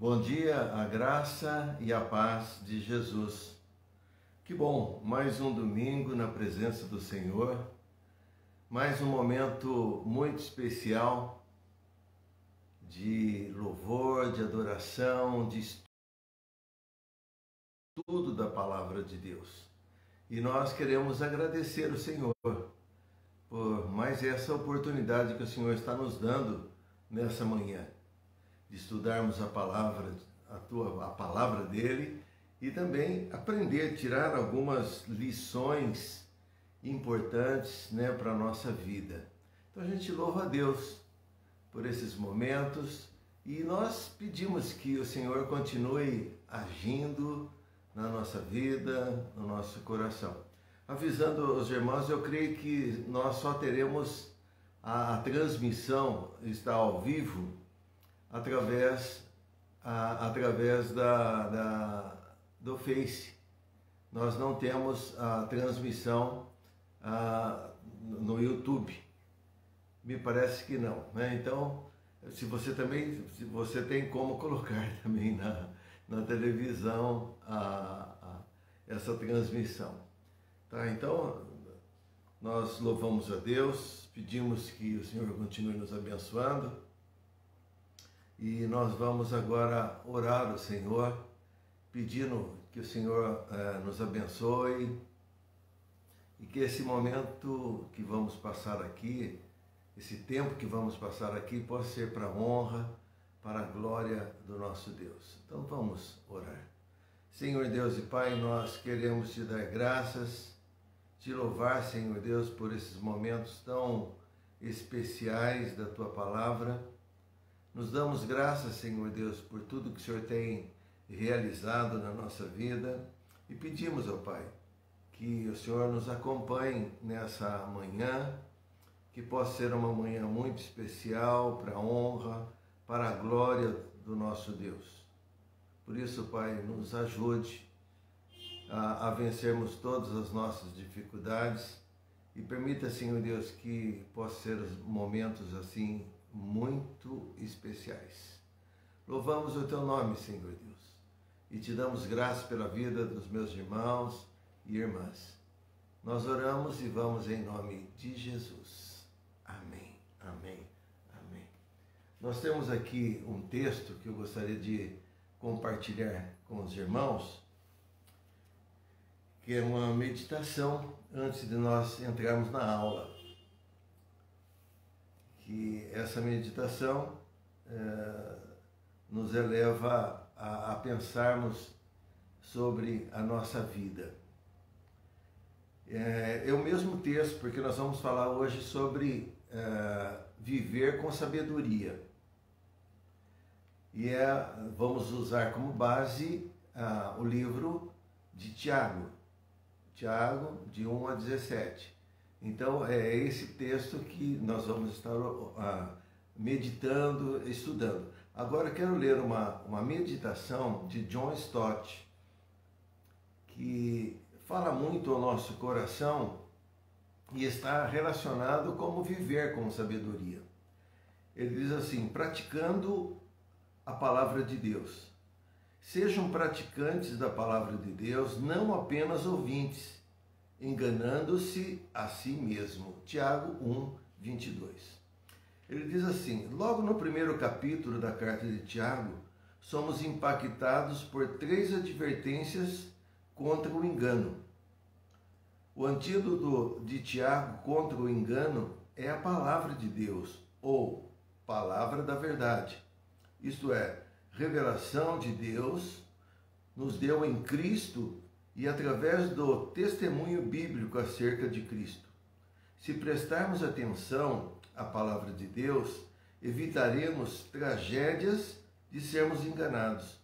Bom dia, a graça e a paz de Jesus. Que bom, mais um domingo na presença do Senhor, mais um momento muito especial de louvor, de adoração, de estudo da palavra de Deus. E nós queremos agradecer o Senhor por mais essa oportunidade que o Senhor está nos dando nessa manhã, de estudarmos a palavra dele e também aprender, tirar algumas lições importantes, para a nossa vida. Então a gente louva a Deus por esses momentos e nós pedimos que o Senhor continue agindo na nossa vida, no nosso coração. Avisando os irmãos, eu creio que nós só teremos a transmissão, está ao vivo, através do Face. Nós não temos a transmissão no YouTube. Me parece que não, né? Então, se você tem como colocar também na televisão essa transmissão. Tá? Então, nós louvamos a Deus, pedimos que o Senhor continue nos abençoando. E nós vamos agora orar ao Senhor, pedindo que o Senhor nos abençoe e que esse momento que vamos passar aqui, esse tempo que vamos passar aqui, possa ser para a honra, para a glória do nosso Deus. Então vamos orar. Senhor Deus e Pai, nós queremos te dar graças, te louvar, Senhor Deus, por esses momentos tão especiais da Tua Palavra. Nos damos graças, Senhor Deus, por tudo que o Senhor tem realizado na nossa vida e pedimos, ó Pai, que o Senhor nos acompanhe nessa manhã, que possa ser uma manhã muito especial para a honra, para a glória do nosso Deus. Por isso, Pai, nos ajude a vencermos todas as nossas dificuldades e permita, Senhor Deus, que possa ser momentos assim muito especiais. Louvamos o Teu nome, Senhor Deus, e Te damos graças pela vida dos meus irmãos e irmãs. Nós oramos e vamos em nome de Jesus. Amém, amém, amém. Nós temos aqui um texto que eu gostaria de compartilhar com os irmãos, que é uma meditação antes de nós entrarmos na aula. Que essa meditação nos eleva a pensarmos sobre a nossa vida. É o mesmo texto, porque nós vamos falar hoje sobre viver com sabedoria. E vamos usar como base o livro de Tiago, de 1 a 17. Então, é esse texto que nós vamos estar meditando, estudando. Agora, eu quero ler uma meditação de John Stott, que fala muito ao nosso coração e está relacionado como viver com sabedoria. Ele diz assim: praticando a palavra de Deus. Sejam praticantes da palavra de Deus, não apenas ouvintes, enganando-se a si mesmo. Tiago 1, 22. Ele diz assim: logo no primeiro capítulo da carta de Tiago, somos impactados por 3 advertências contra o engano. O antídoto de Tiago contra o engano é a palavra de Deus, ou palavra da verdade. Isto é, revelação de Deus nos deu em Cristo e através do testemunho bíblico acerca de Cristo. Se prestarmos atenção à palavra de Deus, evitaremos tragédias de sermos enganados.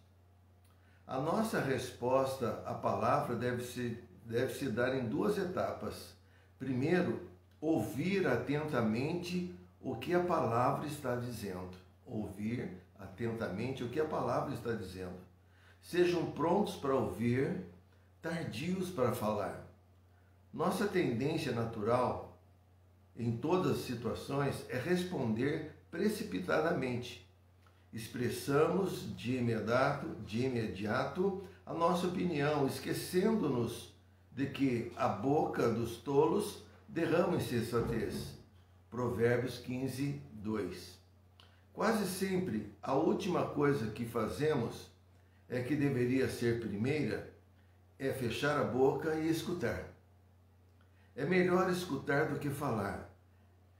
A nossa resposta à palavra deve se dar em 2 etapas. Primeiro, ouvir atentamente o que a palavra está dizendo. Ouvir atentamente o que a palavra está dizendo. Sejam prontos para ouvir, tardios para falar. Nossa tendência natural, em todas as situações, é responder precipitadamente expressamos de imediato a nossa opinião, esquecendo-nos de que a boca dos tolos derrama insensatez. Provérbios 15, 2. Quase sempre a última coisa que fazemos é que deveria ser primeira, é fechar a boca e escutar. É melhor escutar do que falar.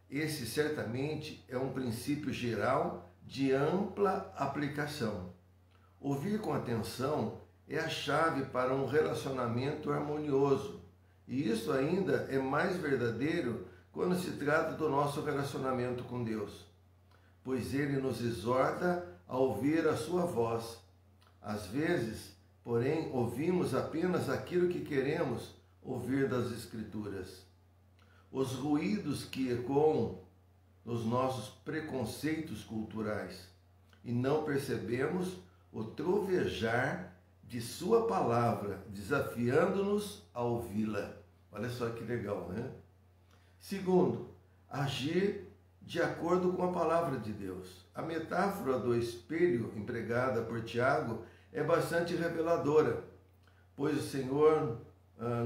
Esse certamente é um princípio geral de ampla aplicação. Ouvir com atenção é a chave para um relacionamento harmonioso, e isso ainda é mais verdadeiro quando se trata do nosso relacionamento com Deus, pois Ele nos exorta a ouvir a sua voz. Às vezes, porém, ouvimos apenas aquilo que queremos ouvir das Escrituras. Os ruídos que ecoam nos nossos preconceitos culturais, e não percebemos o trovejar de sua palavra, desafiando-nos a ouvi-la. Olha só que legal, né? Segundo, agir de acordo com a palavra de Deus. A metáfora do espelho empregada por Tiago é bastante reveladora, pois o Senhor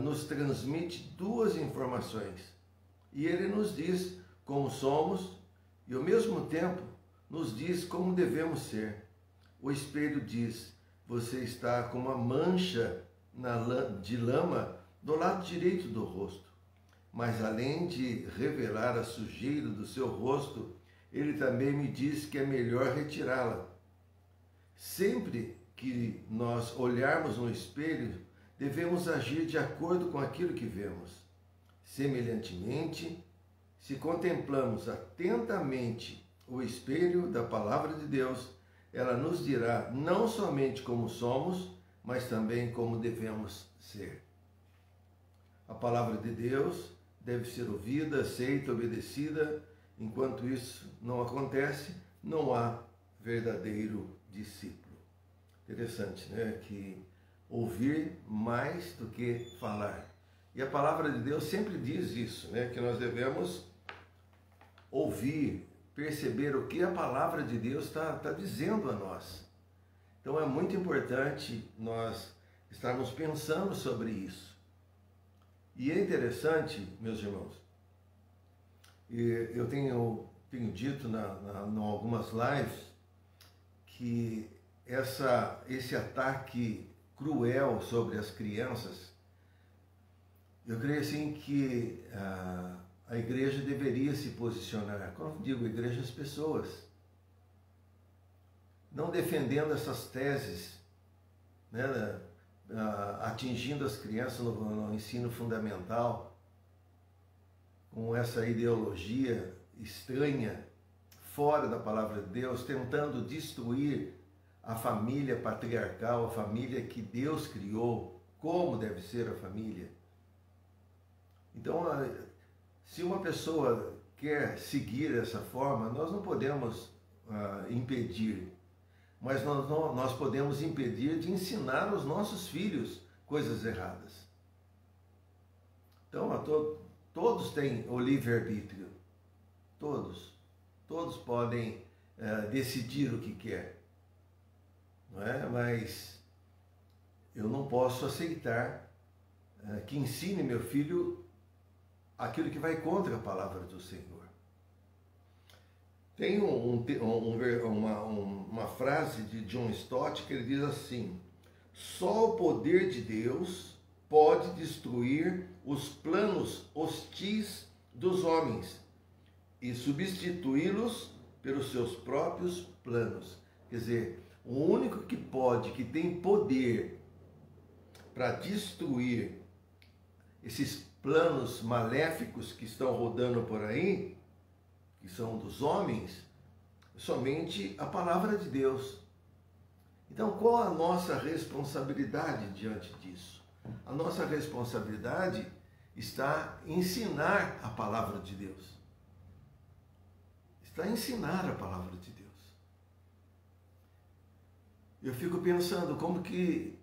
nos transmite duas informações. E Ele nos diz como somos e, ao mesmo tempo, nos diz como devemos ser. O espelho diz: você está com uma mancha de lama do lado direito do rosto. Mas além de revelar a sujeira do seu rosto, ele também me diz que é melhor retirá-la. Sempre que nós olharmos no espelho, devemos agir de acordo com aquilo que vemos. Semelhantemente, se contemplamos atentamente o espelho da palavra de Deus, ela nos dirá não somente como somos, mas também como devemos ser. A palavra de Deus deve ser ouvida, aceita, obedecida. Enquanto isso não acontece, não há verdadeiro discípulo. Interessante, né? Que ouvir mais do que falar. E a palavra de Deus sempre diz isso, né? Que nós devemos ouvir, perceber o que a palavra de Deus está dizendo a nós. Então é muito importante nós estarmos pensando sobre isso. E é interessante, meus irmãos, eu tenho dito em algumas lives que esse ataque cruel sobre as crianças, eu creio assim que a igreja deveria se posicionar. Quando eu digo igreja, as pessoas, não defendendo essas teses, né, atingindo as crianças no ensino fundamental, com essa ideologia estranha, fora da palavra de Deus, tentando destruir a família patriarcal, a família que Deus criou, como deve ser a família. Então, se uma pessoa quer seguir essa forma, nós não podemos impedir, mas nós podemos impedir de ensinar aos nossos filhos coisas erradas. Então, todos têm o livre-arbítrio, todos podem decidir o que quer, não é? Mas eu não posso aceitar que ensine meu filho aquilo que vai contra a palavra do Senhor. Tem uma frase de John Stott que ele diz assim: só o poder de Deus pode destruir os planos hostis dos homens e substituí-los pelos seus próprios planos. Quer dizer, o único que tem poder para destruir esses planos maléficos que estão rodando por aí, que são dos homens, somente a palavra de Deus. Então, qual a nossa responsabilidade diante disso? A nossa responsabilidade está em ensinar a palavra de Deus. Está em ensinar a palavra de Deus. Eu fico pensando como que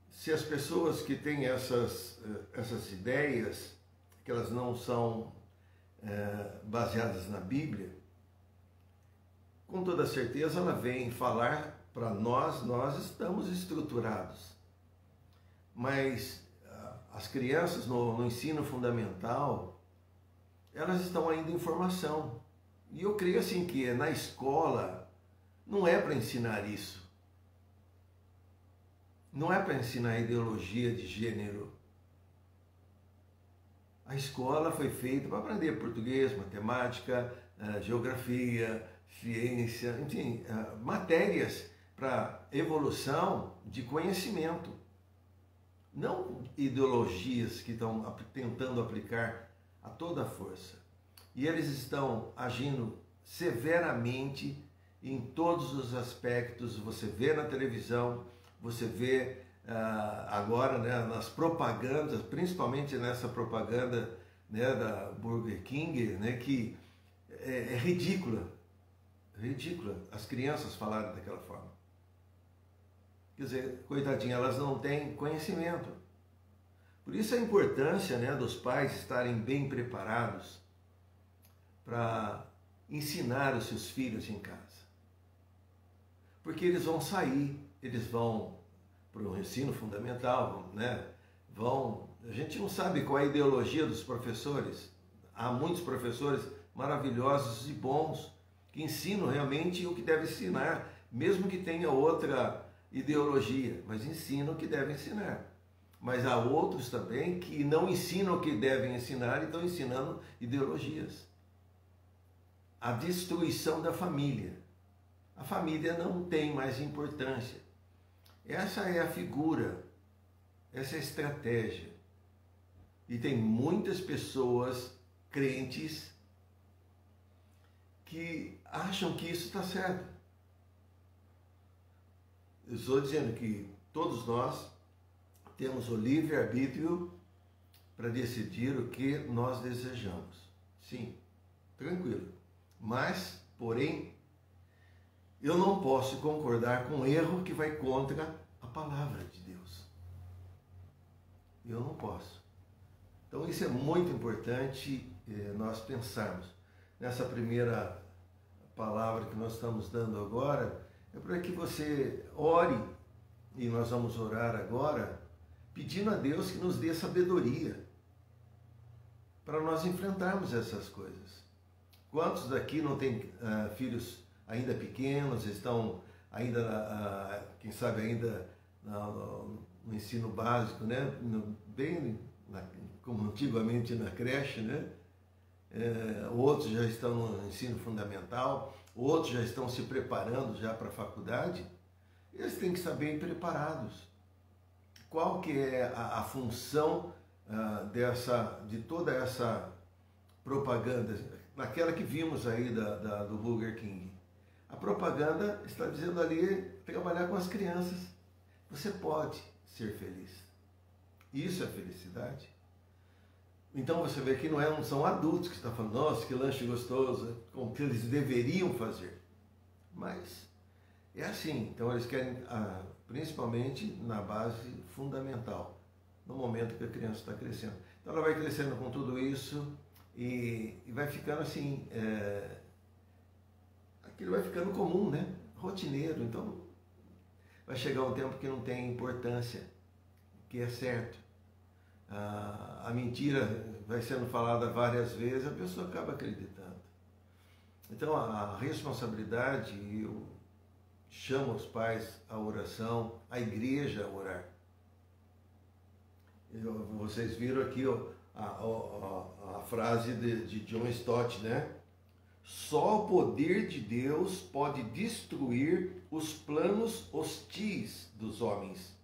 se as pessoas que têm essas ideias, que elas não são baseadas na Bíblia, com toda certeza ela vem falar para nós estamos estruturados. Mas as crianças no ensino fundamental, elas estão ainda em formação. E eu creio assim que na escola não é para ensinar isso. Não é para ensinar ideologia de gênero. A escola foi feita para aprender português, matemática, geografia, ciência, enfim, matérias para evolução de conhecimento. Não ideologias que estão tentando aplicar a toda a força. E eles estão agindo severamente em todos os aspectos. Você vê na televisão, você vê agora, né, nas propagandas, principalmente nessa propaganda, né, da Burger King, né, que é ridícula. Ridícula as crianças falarem daquela forma. Quer dizer, coitadinha, elas não têm conhecimento. Por isso a importância, né, dos pais estarem bem preparados para ensinar os seus filhos em casa. Porque eles vão sair, eles vão para o ensino fundamental, né? A gente não sabe qual é a ideologia dos professores. Há muitos professores maravilhosos e bons que ensinam realmente o que deve ensinar, mesmo que tenha outra ideologia, mas ensinam o que deve ensinar. Mas há outros também que não ensinam o que devem ensinar e estão ensinando ideologias. A destruição da família. A família não tem mais importância. Essa é a figura, essa é a estratégia. E tem muitas pessoas crentes que acham que isso está certo. Eu estou dizendo que todos nós temos o livre-arbítrio para decidir o que nós desejamos. Sim, tranquilo. Mas, porém, eu não posso concordar com um erro que vai contra a palavra de Deus. Eu não posso. Então isso é muito importante nós pensarmos. Nessa primeira palavra que nós estamos dando agora, é para que você ore, e nós vamos orar agora, pedindo a Deus que nos dê sabedoria para nós enfrentarmos essas coisas. Quantos daqui não têm filhos ainda pequenos, estão ainda, quem sabe ainda no ensino básico, né? Como antigamente na creche, né? Outros já estão no ensino fundamental, outros já estão se preparando já para a faculdade. Eles têm que estar bem preparados. Qual que é a função de toda essa propaganda, naquela que vimos aí do Burger King? A propaganda está dizendo ali, trabalhar com as crianças. Você pode ser feliz. Isso é felicidade. Então você vê que não são adultos que estão falando, nossa, que lanche gostoso, como que eles deveriam fazer. Mas é assim, então eles querem, principalmente na base fundamental, no momento que a criança está crescendo. Então ela vai crescendo com tudo isso e vai ficando assim, aquilo vai ficando comum, né? Rotineiro. Então vai chegar um tempo que não tem importância, que é certo. A mentira vai sendo falada várias vezes, a pessoa acaba acreditando. Então a responsabilidade, eu chamo os pais à oração, a igreja a orar. Vocês viram aqui a frase de John Stott, né? Só o poder de Deus pode destruir os planos hostis dos homens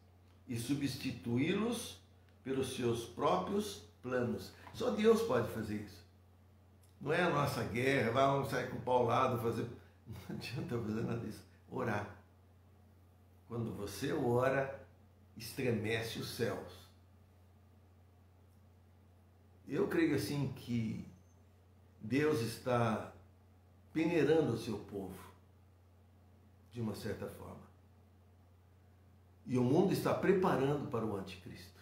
e substituí-los pelos seus próprios planos. Só Deus pode fazer isso. Não é a nossa guerra, vamos sair com o pau ao lado, fazer... Não adianta fazer nada disso. Orar. Quando você ora, estremece os céus. Eu creio assim que Deus está peneirando o seu povo, de uma certa forma. E o mundo está preparando para o anticristo.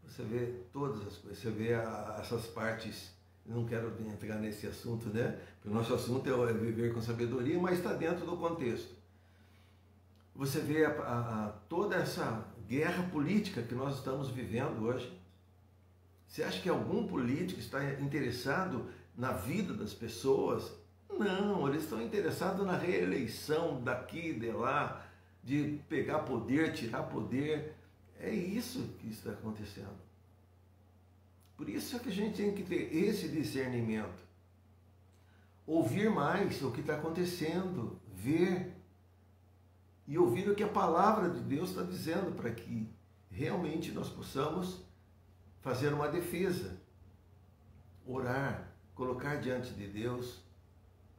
Você vê todas as coisas, você vê essas partes não quero entrar nesse assunto, né? Porque o nosso assunto é viver com sabedoria, mas está dentro do contexto. Você vê toda essa guerra política que nós estamos vivendo hoje. Você acha que algum político está interessado na vida das pessoas? Não, eles estão interessados na reeleição daqui, de lá, de pegar poder, tirar poder. É isso que está acontecendo. Por isso é que a gente tem que ter esse discernimento. Ouvir mais o que está acontecendo, ver e ouvir o que a palavra de Deus está dizendo, para que realmente nós possamos fazer uma defesa, orar, colocar diante de Deus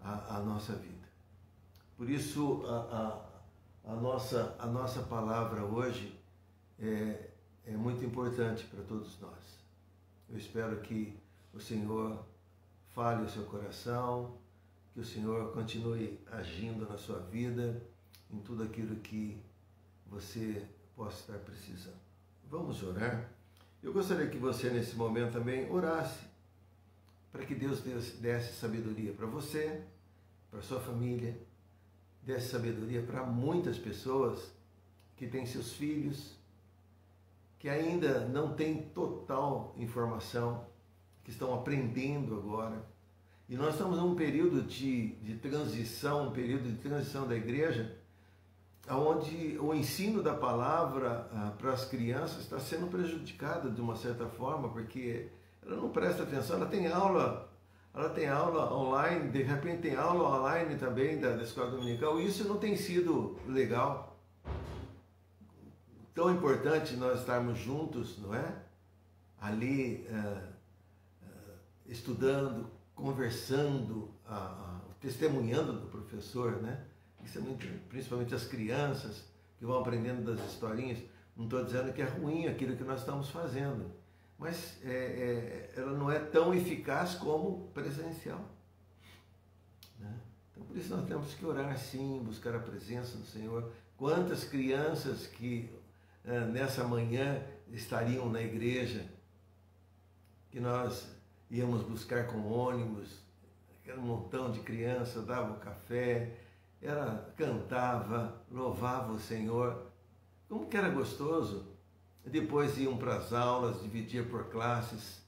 a nossa vida. Por isso a nossa palavra hoje é muito importante para todos nós. Eu espero que o Senhor fale o seu coração, que o Senhor continue agindo na sua vida, em tudo aquilo que você possa estar precisando. Vamos orar? Eu gostaria que você, nesse momento, também orasse para que Deus desse sabedoria para você, para sua família, desse sabedoria para muitas pessoas que têm seus filhos, que ainda não têm total informação, que estão aprendendo agora. E nós estamos num período de transição, um período de transição da igreja, onde o ensino da palavra para as crianças está sendo prejudicado de uma certa forma, porque ela não presta atenção, ela tem aula online, de repente tem aula online também da escola dominical, e isso não tem sido legal. Tão importante nós estarmos juntos, não é? Ali estudando, conversando, testemunhando do professor, né? Isso é muito, principalmente as crianças que vão aprendendo das historinhas. Não estou dizendo que é ruim aquilo que nós estamos fazendo, mas ela não é tão eficaz como presencial, né? Então, por isso nós temos que orar sim, buscar a presença do Senhor. Quantas crianças que nessa manhã estariam na igreja, que nós íamos buscar com ônibus, aquele montão de crianças, dava o café, ela cantava, louvava o Senhor, como que era gostoso. Depois iam para as aulas, dividia por classes,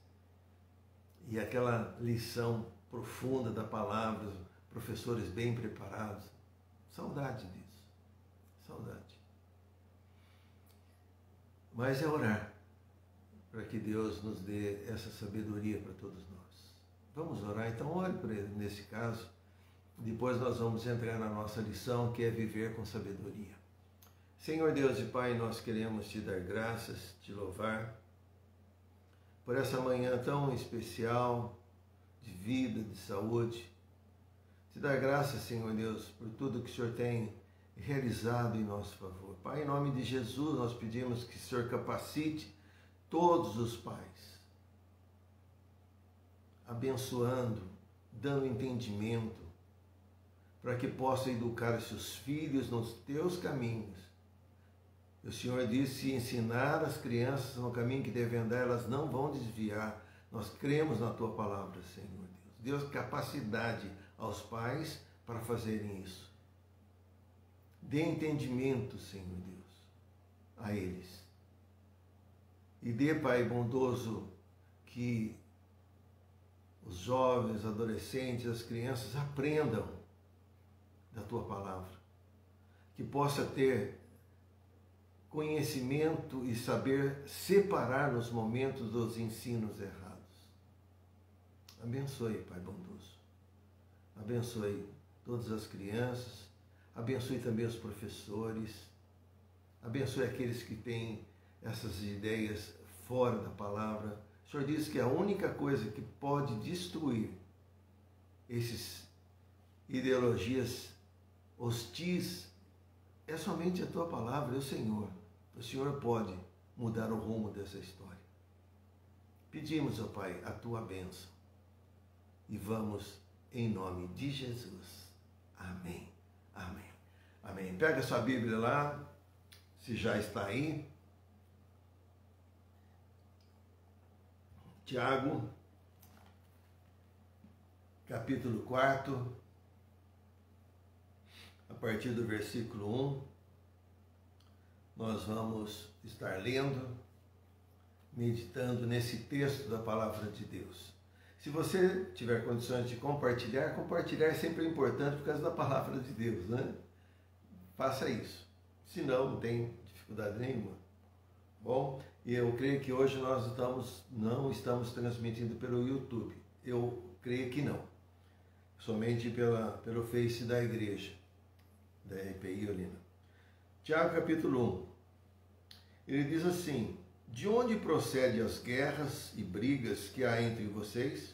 e aquela lição profunda da palavra, professores bem preparados. Saudade disso, saudade. Mas é orar para que Deus nos dê essa sabedoria para todos nós. Vamos orar? Então ore por ele nesse caso. Depois nós vamos entrar na nossa lição, que é viver com sabedoria. Senhor Deus e Pai, nós queremos te dar graças, te louvar por essa manhã tão especial de vida, de saúde. Te dar graças, Senhor Deus, por tudo que o Senhor tem realizado em nosso favor. Pai, em nome de Jesus, nós pedimos que o Senhor capacite todos os pais, abençoando, dando entendimento, para que possam educar os seus filhos nos teus caminhos. O Senhor disse: se ensinar as crianças no caminho que devem andar, elas não vão desviar. Nós cremos na tua palavra, Senhor Deus. Deus, capacidade aos pais para fazerem isso. Dê entendimento, Senhor Deus, a eles. E dê, Pai bondoso, que os jovens, adolescentes, as crianças aprendam da tua palavra, que possa ter conhecimento e saber separar nos momentos dos ensinos errados. Abençoe, Pai bondoso. Abençoe todas as crianças, abençoe também os professores, abençoe aqueles que têm essas ideias fora da palavra. O Senhor diz que a única coisa que pode destruir essas ideologias hostis é somente a tua palavra, é o Senhor. O Senhor pode mudar o rumo dessa história. Pedimos, ó Pai, a tua bênção e vamos em nome de Jesus. Amém. Amém. Amém. Pega a sua Bíblia lá, se já está aí. Tiago, capítulo 4, a partir do versículo 1, nós vamos estar lendo, meditando nesse texto da palavra de Deus. Se você tiver condições de compartilhar sempre é importante por causa da palavra de Deus, né? Faça isso. Senão, não tem dificuldade nenhuma. Bom, e eu creio que hoje nós não estamos transmitindo pelo YouTube. Eu creio que não. Somente pelo Face da igreja, da RPI Olinda. Tiago capítulo 1. Ele diz assim: de onde procedem as guerras e brigas que há entre vocês?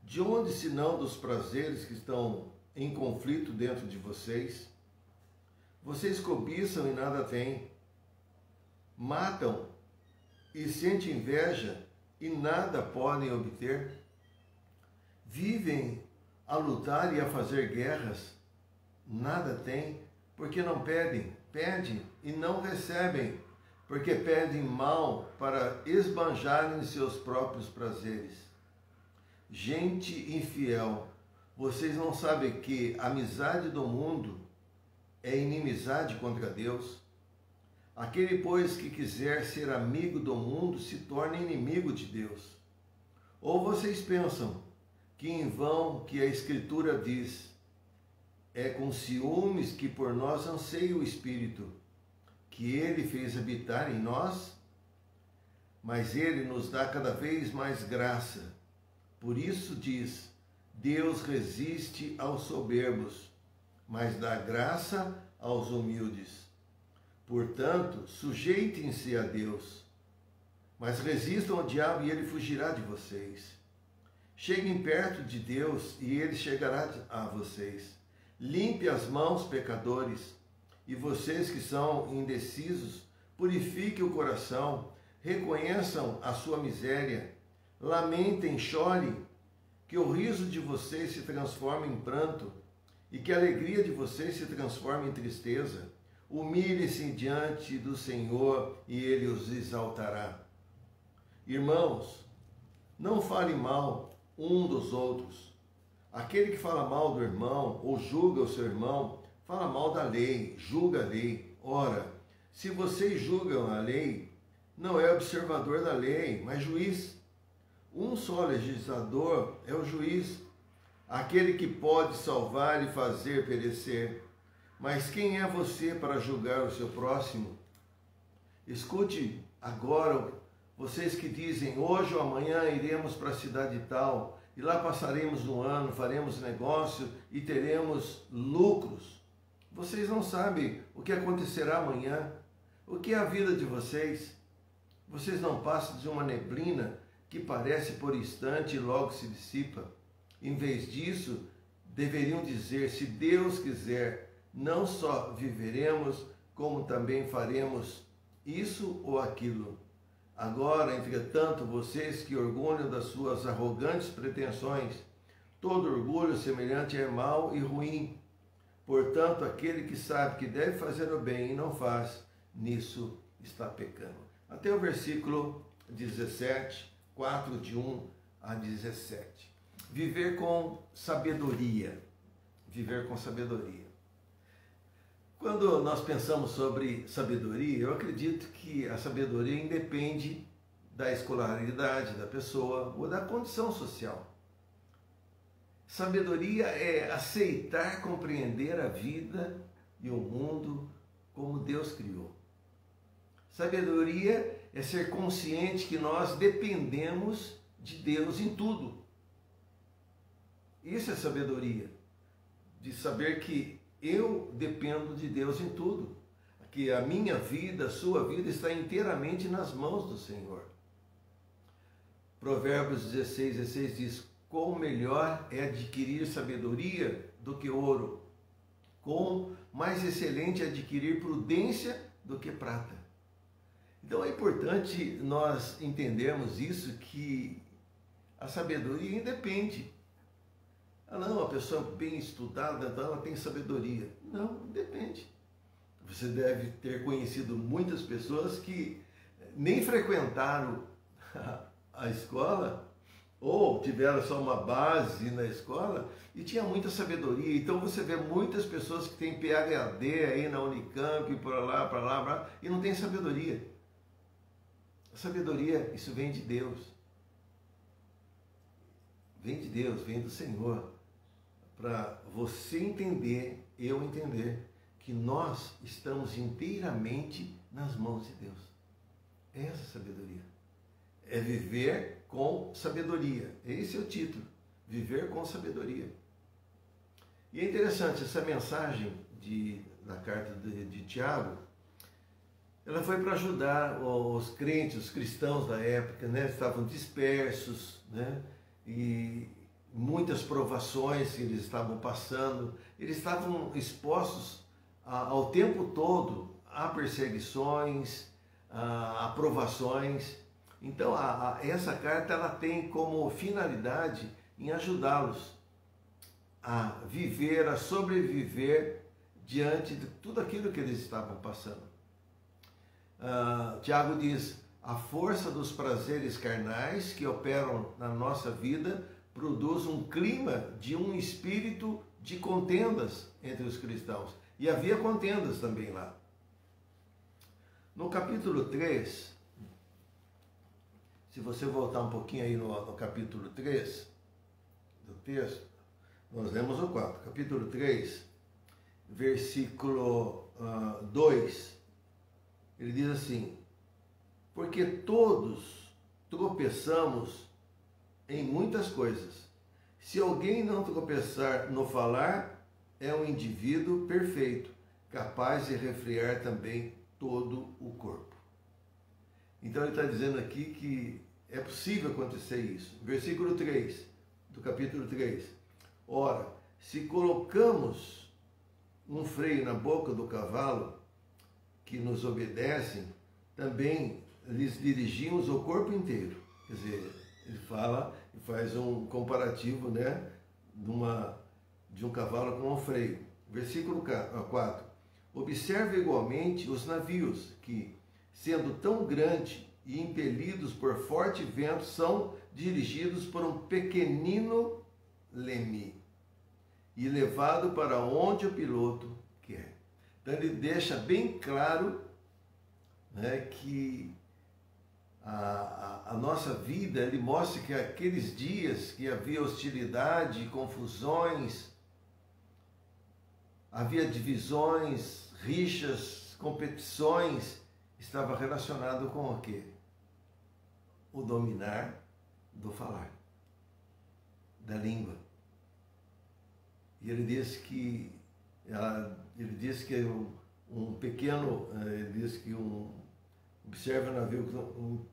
De onde, senão dos prazeres que estão em conflito dentro de vocês? Vocês cobiçam e nada têm, matam e sentem inveja e nada podem obter, vivem a lutar e a fazer guerras, nada têm, porque não pedem, pedem e não recebem, porque pedem mal para esbanjarem seus próprios prazeres. Gente infiel, vocês não sabem que a amizade do mundo é inimizade contra Deus? Aquele, pois, que quiser ser amigo do mundo se torna inimigo de Deus. Ou vocês pensam que em vão que a Escritura diz: é com ciúmes que por nós anseia o Espírito, que Ele fez habitar em nós? Mas Ele nos dá cada vez mais graça. Por isso diz: Deus resiste aos soberbos, mas dá graça aos humildes. Portanto, sujeitem-se a Deus, mas resistam ao diabo e ele fugirá de vocês. Cheguem perto de Deus e ele chegará a vocês. Limpe as mãos, pecadores, e vocês que são indecisos, purifiquem o coração, reconheçam a sua miséria, lamentem, chorem, que o riso de vocês se transforme em pranto e que a alegria de vocês se transforme em tristeza. Humilhem-se diante do Senhor e Ele os exaltará. Irmãos, não fale mal um dos outros. Aquele que fala mal do irmão ou julga o seu irmão, fala mal da lei, julga a lei. Ora, se vocês julgam a lei, não é observador da lei, mas juiz. Um só legislador é o juiz, aquele que pode salvar e fazer perecer. Mas quem é você para julgar o seu próximo? Escute agora, vocês que dizem: hoje ou amanhã iremos para a cidade tal, e lá passaremos um ano, faremos negócio e teremos lucros. Vocês não sabem o que acontecerá amanhã. O que é a vida de vocês? Vocês não passam de uma neblina que parece por instante e logo se dissipa. Em vez disso, deveriam dizer: se Deus quiser, não só viveremos, como também faremos isso ou aquilo. Agora, entretanto, vocês que orgulham das suas arrogantes pretensões, todo orgulho semelhante é mau e ruim. Portanto, aquele que sabe que deve fazer o bem e não faz, nisso está pecando. Até o versículo 17, 4 de 1 a 17. Viver com sabedoria. Viver com sabedoria. Quando nós pensamos sobre sabedoria, eu acredito que a sabedoria independe da escolaridade da pessoa ou da condição social. Sabedoria é aceitar, compreender a vida e o mundo como Deus criou. Sabedoria é ser consciente que nós dependemos de Deus em tudo. Isso é sabedoria, de saber que eu dependo de Deus em tudo, que a minha vida, a sua vida está inteiramente nas mãos do Senhor. Provérbios 16 diz: quão melhor é adquirir sabedoria do que ouro, quão mais excelente é adquirir prudência do que prata. Então é importante nós entendermos isso, que a sabedoria independe. Ah, não, a pessoa bem estudada, então ela tem sabedoria. Não, depende. Você deve ter conhecido muitas pessoas que nem frequentaram a escola ou tiveram só uma base na escola e tinha muita sabedoria. Então você vê muitas pessoas que têm PhD aí na Unicamp, para lá, e não tem sabedoria. A sabedoria, isso vem de Deus. Vem de Deus, vem do Senhor. Para você entender, eu entender, que nós estamos inteiramente nas mãos de Deus. Essa é a sabedoria. É viver com sabedoria. Esse é o título. Viver com sabedoria. E é interessante, essa mensagem da carta de Tiago, ela foi para ajudar os crentes, os cristãos da época, né? Estavam dispersos, né? E muitas provações que eles estavam passando, eles estavam expostos ao tempo todo a perseguições, a provações. Então, essa carta ela tem como finalidade em ajudá-los a viver, a sobreviver diante de tudo aquilo que eles estavam passando. Tiago diz: a força dos prazeres carnais que operam na nossa vida produz um clima de um espírito de contendas entre os cristãos. E havia contendas também lá. No capítulo 3, se você voltar um pouquinho aí no capítulo 3 do texto, nós lemos o 4, capítulo 3, versículo 2, ele diz assim: porque todos tropeçamos em muitas coisas. Se alguém não tropeçar no falar, é um indivíduo perfeito, capaz de refrear também todo o corpo. Então ele está dizendo aqui que é possível acontecer isso. Versículo 3 do capítulo 3. Ora, se colocamos um freio na boca do cavalo que nos obedecem, também lhes dirigimos o corpo inteiro. Quer dizer, ele fala e faz um comparativo, né, de um cavalo com um freio. Versículo 4. Observe igualmente os navios que, sendo tão grandes e impelidos por forte vento, são dirigidos por um pequenino leme e levado para onde o piloto quer. Então ele deixa bem claro, né, que a nossa vida, ele mostra que aqueles dias que havia hostilidade, confusões, havia divisões, rixas, competições, estava relacionado com o quê? O dominar do falar, da língua. E ele diz que observe o navio,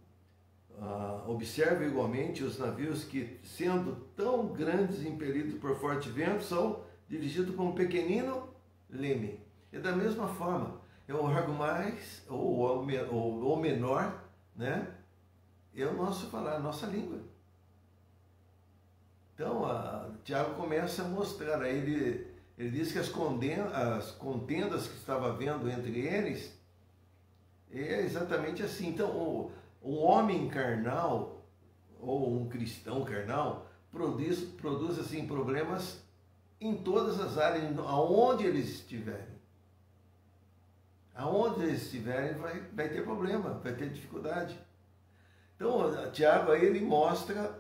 observe igualmente os navios que, sendo tão grandes e impelidos por forte vento, são dirigidos por um pequenino leme. E da mesma forma, é um órgão mais ou menor, né? É o nosso falar, a nossa língua. Então, Tiago começa a mostrar, ele diz que as contendas que estava havendo entre eles é exatamente assim. Então, um homem carnal ou um cristão carnal produz assim problemas em todas as áreas, aonde eles estiverem. Aonde eles estiverem vai ter problema, vai ter dificuldade. Então, Tiago aí ele mostra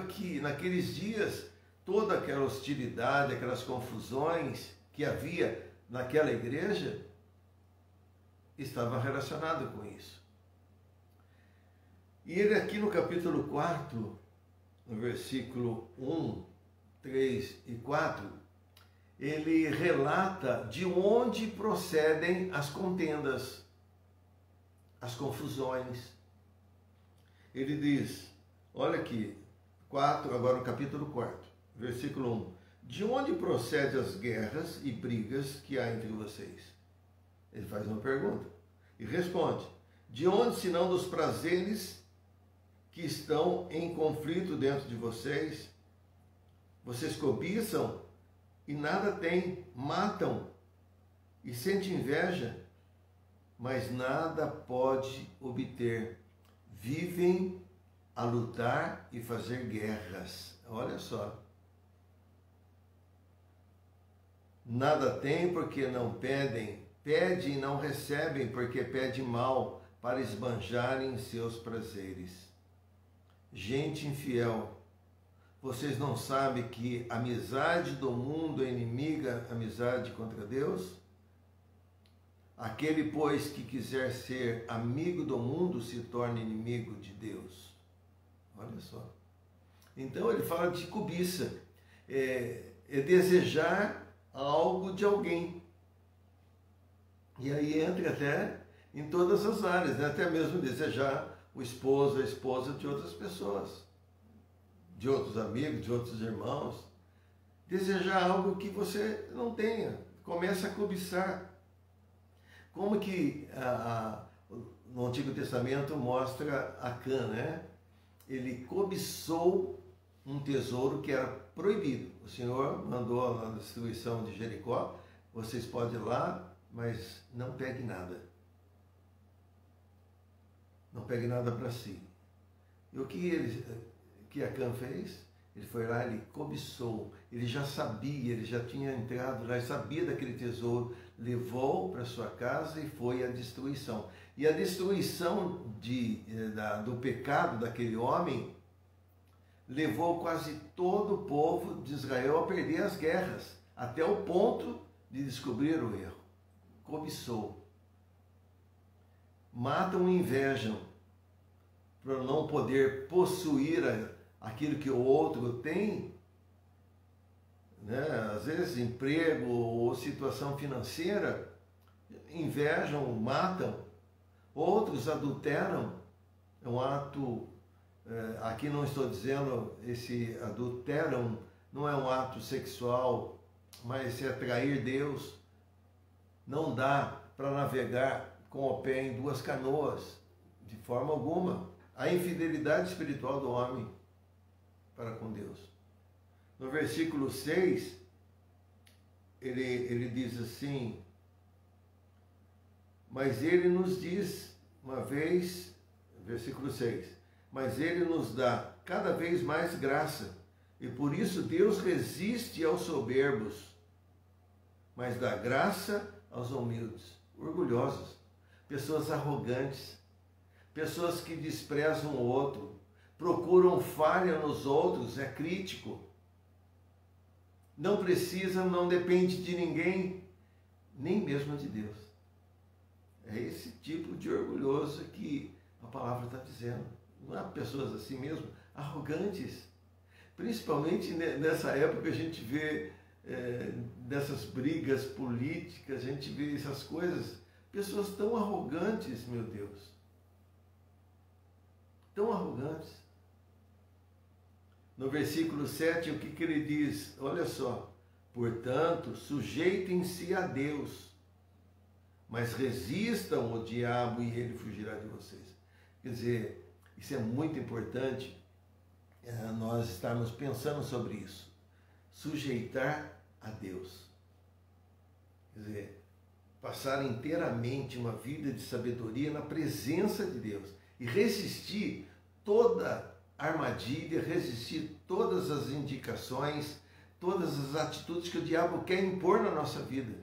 que naqueles dias toda aquela hostilidade, aquelas confusões que havia naquela igreja estava relacionado com isso. E ele aqui no capítulo 4, no versículo 1, 3 e 4, ele relata de onde procedem as contendas, as confusões. Ele diz, olha aqui, 4, agora no capítulo 4, versículo 1. De onde procedem as guerras e brigas que há entre vocês? Ele faz uma pergunta e responde, de onde senão dos prazeres que estão em conflito dentro de vocês? Vocês cobiçam e nada têm, matam e sentem inveja, mas nada pode obter. Vivem a lutar e fazer guerras. Olha só. Nada tem porque não pedem, pede e não recebem porque pede mal para esbanjarem seus prazeres. Gente infiel, vocês não sabem que a amizade do mundo é inimiga, amizade contra Deus? Aquele, pois, que quiser ser amigo do mundo se torna inimigo de Deus. Olha só. Então ele fala de cobiça, é desejar algo de alguém. E aí entra até em todas as áreas, né? Até mesmo desejar o esposo, a esposa de outras pessoas, de outros amigos, de outros irmãos. Desejar algo que você não tenha. Começa a cobiçar. Como que no Antigo Testamento mostra Acã, né? Ele cobiçou um tesouro que era proibido. O Senhor mandou na destruição de Jericó, vocês podem ir lá, mas não pegue nada. Não pegue nada para si. E o que Acã fez? Ele foi lá, ele cobiçou, ele já sabia, ele já tinha entrado lá, sabia daquele tesouro, levou para sua casa e foi a destruição. E a destruição do pecado daquele homem levou quase todo o povo de Israel a perder as guerras, até o ponto de descobrir o erro. Cobiçou. Matam e invejam, para não poder possuir aquilo que o outro tem, né? Às vezes emprego ou situação financeira, invejam, matam, outros adulteram. É um ato, aqui não estou dizendo esse adulteram, não é um ato sexual, mas é trair Deus. Não dá para navegar com o pé em duas canoas, de forma alguma. A infidelidade espiritual do homem para com Deus. No versículo 6, ele diz assim: mas ele nos diz uma vez, versículo 6, mas ele nos dá cada vez mais graça, e por isso Deus resiste aos soberbos, mas dá graça aos humildes, orgulhosos, pessoas arrogantes, pessoas que desprezam o outro, procuram falha nos outros, é crítico, não precisa, não depende de ninguém, nem mesmo de Deus. É esse tipo de orgulhoso que a palavra está dizendo. Não há pessoas assim mesmo, arrogantes. Principalmente nessa época a gente vê dessas brigas políticas, a gente vê essas coisas, pessoas tão arrogantes, meu Deus. Tão arrogantes. No versículo 7, o que ele diz? Olha só. Portanto, sujeitem-se a Deus, mas resistam ao diabo e ele fugirá de vocês. Quer dizer, isso é muito importante, nós estarmos pensando sobre isso. Sujeitar a Deus. Quer dizer, passar inteiramente uma vida de sabedoria na presença de Deus e resistir toda armadilha, resistir todas as indicações, todas as atitudes que o diabo quer impor na nossa vida.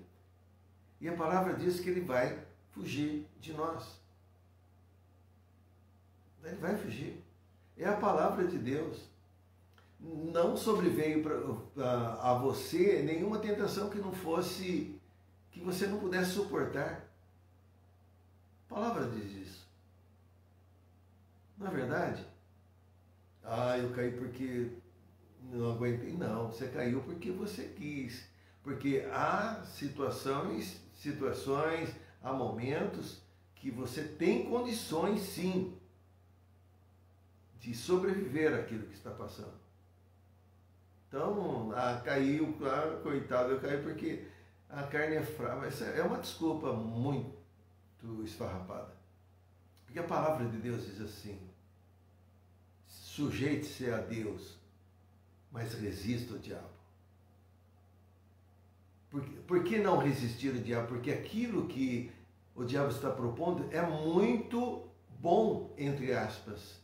E a palavra diz que ele vai fugir de nós. Ele vai fugir. É a palavra de Deus. Não sobreveio a você nenhuma tentação que não fosse, que você não pudesse suportar. A palavra diz isso. Não é verdade? Eu caí porque não aguentei. Não, você caiu porque você quis. Porque há situações, há momentos que você tem condições, sim, de sobreviver àquilo que está passando. Então, caiu, coitado, eu caí porque a carne é fraca. Essa é uma desculpa muito esfarrapada. Porque a palavra de Deus diz assim: sujeite-se a Deus, mas resista ao diabo. Por que não resistir ao diabo? Porque aquilo que o diabo está propondo é muito bom, entre aspas.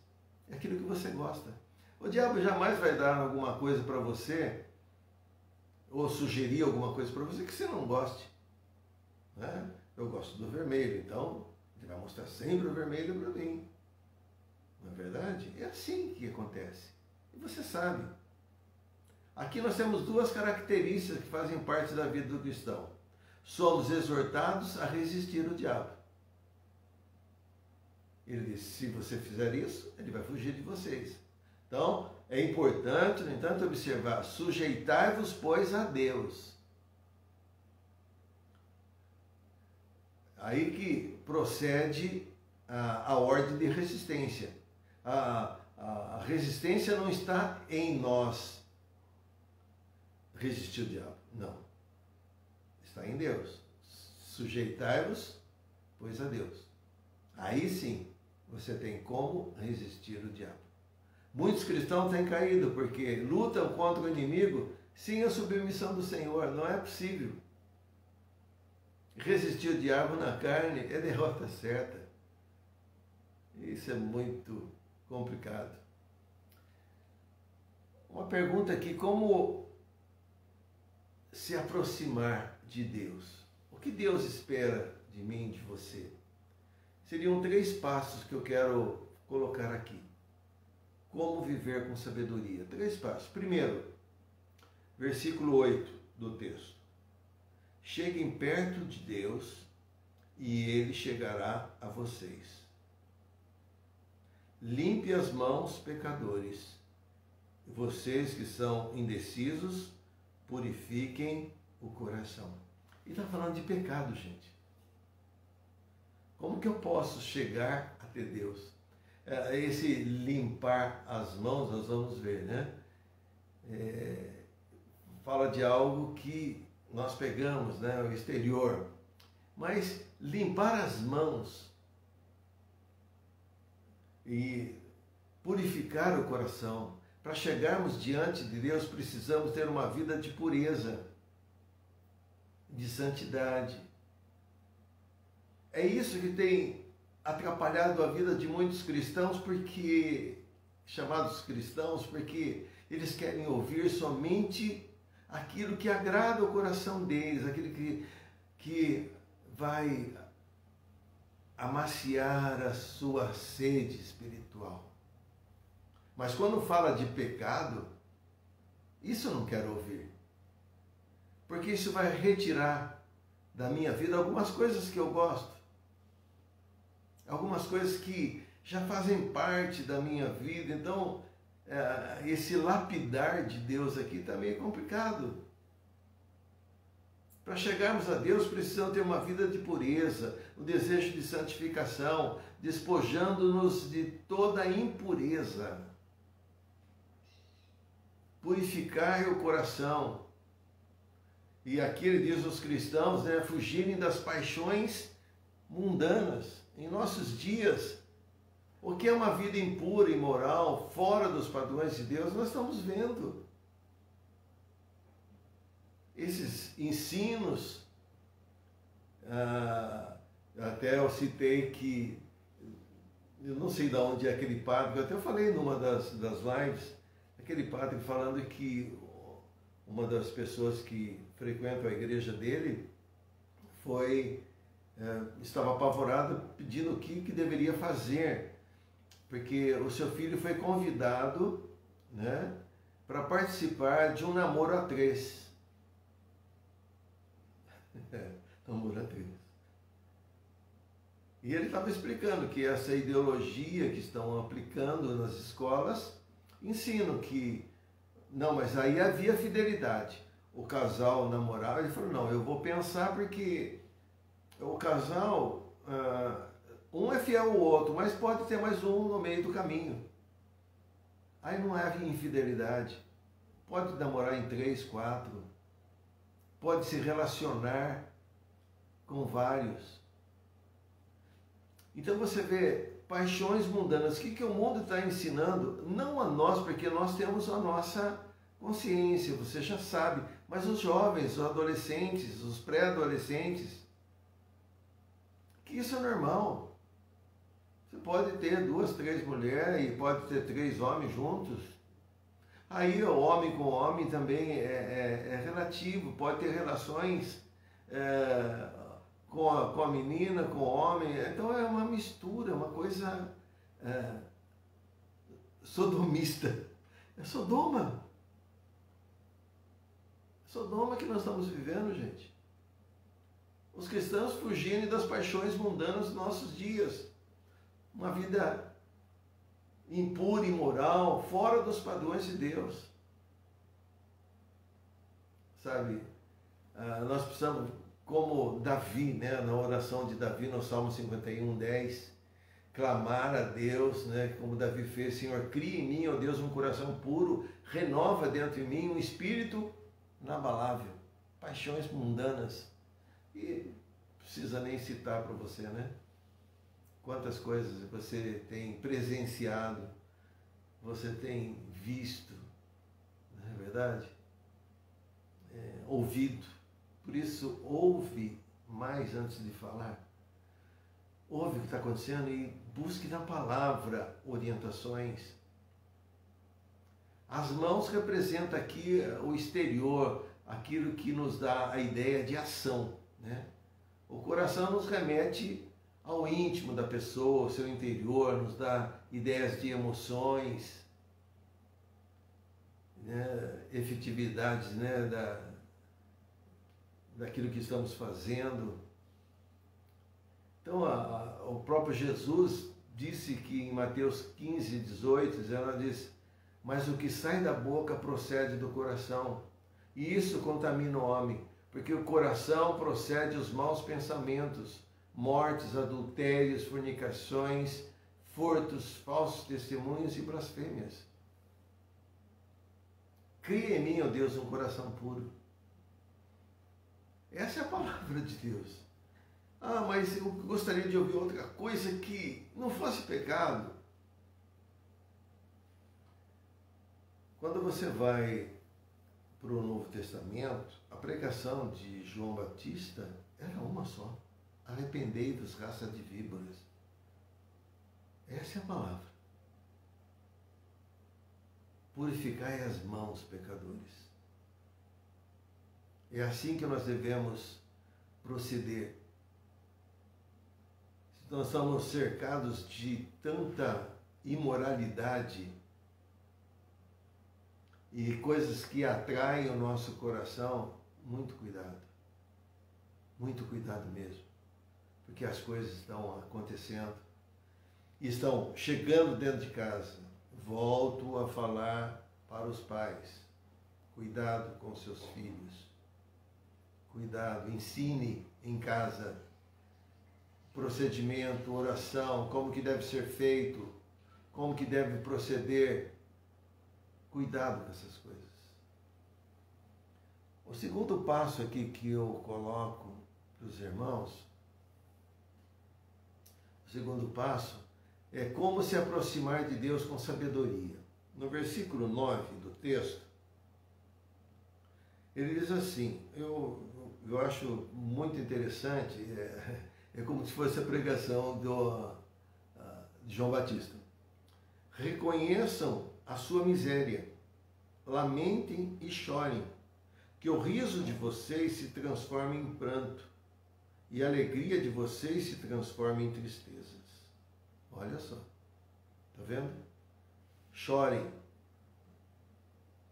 É aquilo que você gosta. O diabo jamais vai dar alguma coisa para você, ou sugerir alguma coisa para você que você não goste. Né? Eu gosto do vermelho, então ele vai mostrar sempre o vermelho para mim. Não é verdade? É assim que acontece. E você sabe. Aqui nós temos duas características que fazem parte da vida do cristão. Somos exortados a resistir ao diabo. Ele disse, se você fizer isso, ele vai fugir de vocês. Então, é importante, no entanto, observar, sujeitai-vos, pois, a Deus. Aí que procede a ordem de resistência. A resistência não está em nós resistir ao diabo. Não. Está em Deus. Sujeitai-vos, pois, a Deus. Aí sim, você tem como resistir ao diabo. Muitos cristãos têm caído porque lutam contra o inimigo sem a submissão do Senhor. Não é possível. Resistir o diabo na carne é derrota certa. Isso é muito complicado. Uma pergunta aqui, como se aproximar de Deus? O que Deus espera de mim, de você? Seriam 3 passos que eu quero colocar aqui. Como viver com sabedoria? 3 passos. Primeiro, versículo 8 do texto. Cheguem perto de Deus e Ele chegará a vocês. Limpe as mãos, pecadores. Vocês que são indecisos, purifiquem o coração. E está falando de pecado, gente. Como que eu posso chegar até Deus? Esse limpar as mãos, nós vamos ver, né? Fala de algo que nós pegamos, né? O exterior. Mas limpar as mãos e purificar o coração. Para chegarmos diante de Deus, precisamos ter uma vida de pureza, de santidade. É isso que tem atrapalhado a vida de muitos cristãos, chamados cristãos, porque eles querem ouvir somente aquilo que agrada o coração deles, aquilo que vai amaciar a sua sede espiritual. Mas quando fala de pecado, isso eu não quero ouvir. Porque isso vai retirar da minha vida algumas coisas que eu gosto. Algumas coisas que já fazem parte da minha vida. Então, esse lapidar de Deus aqui está meio complicado. Para chegarmos a Deus, precisamos ter uma vida de pureza, o desejo de santificação, despojando-nos de toda impureza. Purificar o coração. E aqui ele diz aos cristãos, né, fugirem das paixões mundanas. Em nossos dias, o que é uma vida impura, imoral, fora dos padrões de Deus, nós estamos vendo. Esses ensinos, até eu citei que, eu não sei de onde é aquele padre, eu até falei numa das lives, aquele padre falando que uma das pessoas que frequentam a igreja dele estava apavorado pedindo o que deveria fazer, porque o seu filho foi convidado, né, para participar de um namoro a 3. Namoro a 3. E ele estava explicando que essa ideologia que estão aplicando nas escolas ensinam que, não, mas aí havia fidelidade. O casal namorava, ele falou, não, eu vou pensar porque o casal, um é fiel ao outro, mas pode ter mais um no meio do caminho. Aí não é infidelidade. Pode namorar em 3, 4. Pode se relacionar com vários. Então você vê paixões mundanas. O que o mundo está ensinando? Não a nós, porque nós temos a nossa consciência, você já sabe. Mas os jovens, os adolescentes, os pré-adolescentes, que isso é normal. Você pode ter 2, 3 mulheres e pode ter 3 homens juntos. Aí o homem com homem também é relativo, pode ter relações com a menina, com o homem. Então é uma mistura, uma coisa sodomista. É Sodoma. Sodoma que nós estamos vivendo, gente. Os cristãos fugindo das paixões mundanas dos nossos dias. Uma vida impura, imoral, fora dos padrões de Deus. Sabe, nós precisamos, como Davi, né, na oração de Davi, no Salmo 51:10, clamar a Deus, né, como Davi fez: Senhor, cria em mim, ó Deus, um coração puro, renova dentro de mim um espírito inabalável. Paixões mundanas. E não precisa nem citar para você, né? Quantas coisas você tem presenciado, você tem visto, não é verdade? Ouvido. Por isso, ouve mais antes de falar. Ouve o que está acontecendo e busque na palavra orientações. As mãos representam aqui o exterior, aquilo que nos dá a ideia de ação, né? O coração nos remete ao íntimo da pessoa, ao seu interior, nos dá ideias de emoções, né? Efetividades, né? Daquilo que estamos fazendo. Então, o próprio Jesus disse que em Mateus 15:18, ela diz: mas o que sai da boca procede do coração, e isso contamina o homem, porque o coração procede os maus pensamentos, mortes, adultérios, fornicações, furtos, falsos testemunhos e blasfêmias. Cria em mim, ó Deus, um coração puro. Essa é a palavra de Deus. Ah, mas eu gostaria de ouvir outra coisa que não fosse pecado. Quando você vai para o Novo Testamento, a pregação de João Batista era uma só: arrependei-vos, raça de víboras. Essa é a palavra. Purificai as mãos, pecadores. É assim que nós devemos proceder. Nós estamos cercados de tanta imoralidade e coisas que atraem o nosso coração. Muito cuidado mesmo, porque as coisas estão acontecendo e estão chegando dentro de casa. Volto a falar para os pais: cuidado com seus filhos, cuidado, ensine em casa procedimento, oração, como que deve ser feito, como que deve proceder. Cuidado com essas coisas. O segundo passo aqui que eu coloco para os irmãos, o segundo passo é como se aproximar de Deus com sabedoria. No versículo 9 do texto, ele diz assim, eu acho muito interessante, é como se fosse a pregação de João Batista. Reconheçam a sua miséria, lamentem e chorem, que o riso de vocês se transforme em pranto e a alegria de vocês se transforme em tristezas. Olha só, tá vendo? Chorem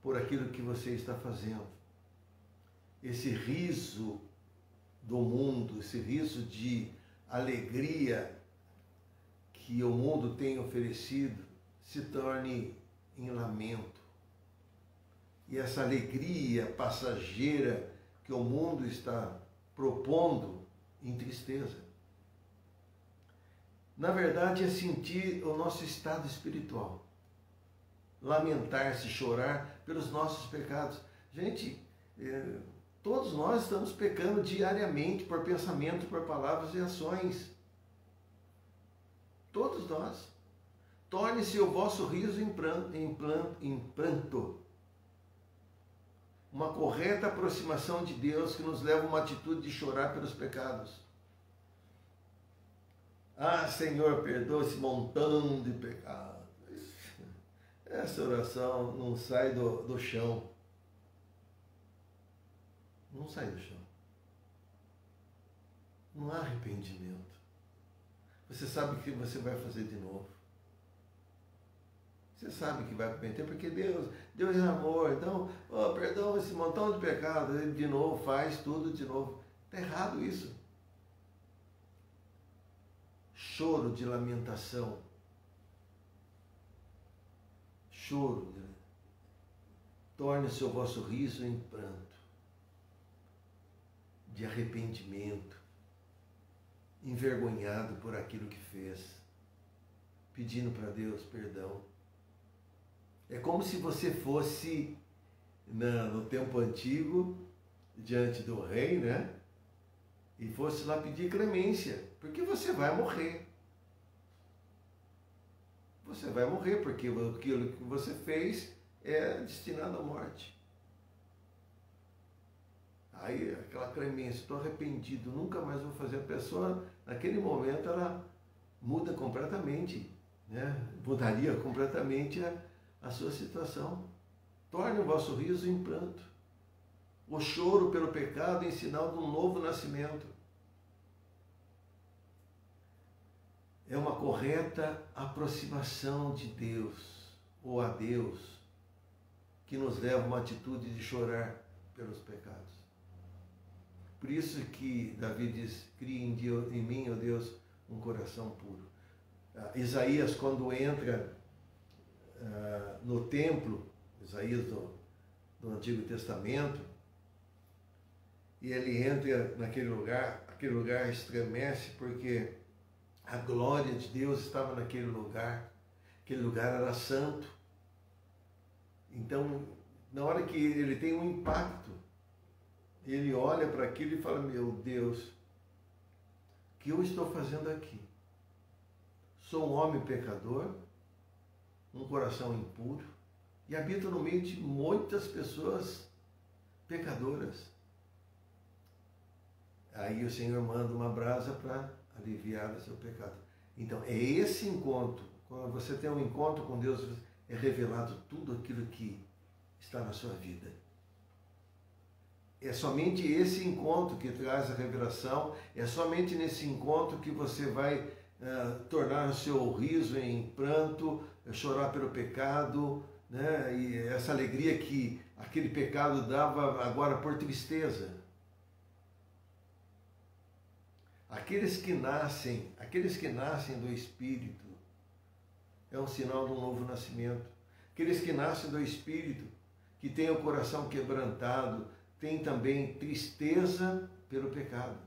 por aquilo que você está fazendo. Esse riso do mundo, esse riso de alegria que o mundo tem oferecido, se torne em lamento. E essa alegria passageira que o mundo está propondo, em tristeza. Na verdade, é sentir o nosso estado espiritual. Lamentar-se, chorar pelos nossos pecados. Gente, todos nós estamos pecando diariamente por pensamento, por palavras e ações. Todos nós. Torne-se o vosso riso em pranto. Uma correta aproximação de Deus que nos leva a uma atitude de chorar pelos pecados. Ah, Senhor, perdoa esse montão de pecados. Essa oração não sai do chão. Não sai do chão. Não há arrependimento. Você sabe que você vai fazer de novo. Você sabe que vai cometer, porque Deus é amor. Então, perdão esse montão de pecados. Ele de novo faz tudo de novo. Está errado isso. Choro de lamentação. Choro. Torne-se o vosso riso em pranto. De arrependimento. Envergonhado por aquilo que fez. Pedindo para Deus perdão. É como se você fosse no tempo antigo, diante do rei, né? E fosse lá pedir clemência, porque você vai morrer. Você vai morrer, porque aquilo que você fez é destinado à morte. Aí, aquela clemência, estou arrependido, nunca mais vou fazer. A pessoa, naquele momento, ela muda completamente, né? Mudaria completamente a sua situação. Torne o vosso riso em pranto. O choro pelo pecado em sinal de um novo nascimento. É uma correta aproximação de Deus, ou a Deus, que nos leva a uma atitude de chorar pelos pecados. Por isso que Davi diz, cria em mim, ó Deus, um coração puro. Isaías, quando entra no templo, Isaías do Antigo Testamento, e ele entra naquele lugar, aquele lugar estremece porque a glória de Deus estava naquele lugar, aquele lugar era santo. Então, na hora que ele tem um impacto, ele olha para aquilo e fala, meu Deus, o que eu estou fazendo aqui? Sou um homem pecador, um coração impuro, e habito no meio de muitas pessoas pecadoras. Aí o Senhor manda uma brasa para aliviar o seu pecado. Então, é esse encontro, quando você tem um encontro com Deus, é revelado tudo aquilo que está na sua vida. É somente esse encontro que traz a revelação, é somente nesse encontro que você vai tornar o seu riso em pranto, chorar pelo pecado, né? E essa alegria que aquele pecado dava agora por tristeza. Aqueles que nascem do Espírito, é um sinal de um novo nascimento. Aqueles que nascem do Espírito, que têm o coração quebrantado, têm também tristeza pelo pecado.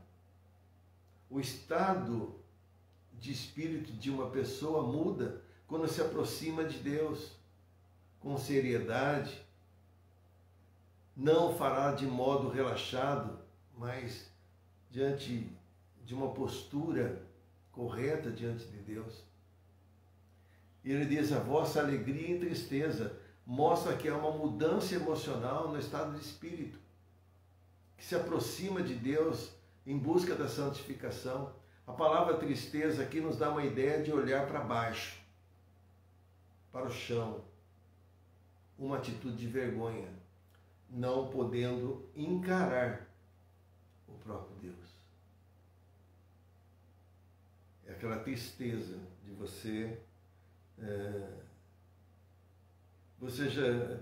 O estado de espírito de uma pessoa muda quando se aproxima de Deus com seriedade, não fará de modo relaxado, mas diante de uma postura correta diante de Deus. E ele diz, a vossa alegria e tristeza mostra que há uma mudança emocional no estado de espírito, que se aproxima de Deus em busca da santificação. A palavra tristeza aqui nos dá uma ideia de olhar para baixo, para o chão, uma atitude de vergonha, não podendo encarar o próprio Deus. É aquela tristeza de você já